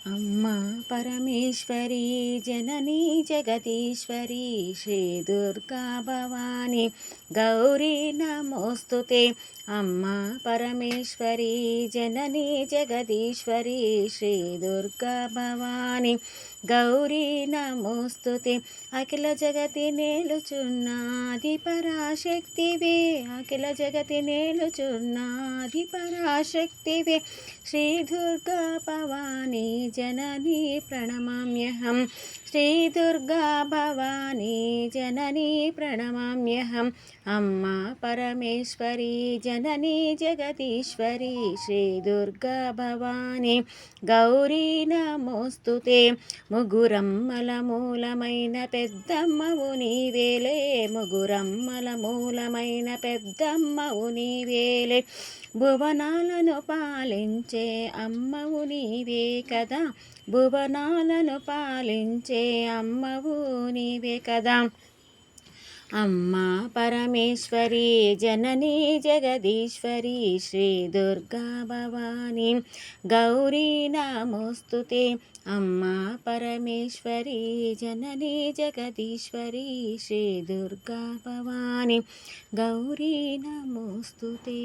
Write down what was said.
అమ్మా పరమేశ్వరి జననీ జగదీశ్వరి శ్రీ దుర్గా భవాని గౌరీ నమోస్తుతే. అమ్మా పరమేశ్వరి జననీ జగదీశ్వరి శ్రీ దుర్గా భవాని గౌరీ నమోస్తుతే. అఖిల జగతి నేలుచున్నాది పరాశక్తివే, అఖిల జగతి నేలుచున్నాది పరాశక్తివే. శ్రీ దుర్గా భవాని జననీ ప్రణమామ్యహం, శ్రీ దుర్గా భవాని జననీ ప్రణమామ్యహం. అమ్మా పరమేశ్వరి జననీ జగదీశ్వరి శ్రీ దుర్గా భవాని గౌరీ నమోస్తుతే. ముగురమ్మల మూలమైన పెద్దమ్మవు నీవేలే, ముగురమ్మల మూలమైన పెద్దమ్మవు నీవేలే. భువనాలను పాలించే అమ్మవు నీవే కదా, భువనాలను పాలించే అమ్మవు నీవే కదా. అమ్మా పరమేశ్వరి జననీ జగదీశ్వరి శ్రీ దుర్గా భవాని గౌరీ నమోస్తుతే. అమ్మా పరమేశ్వరి జననీ జగదీశ్వరి శ్రీ దుర్గా భవాని గౌరీ నమోస్తుతే.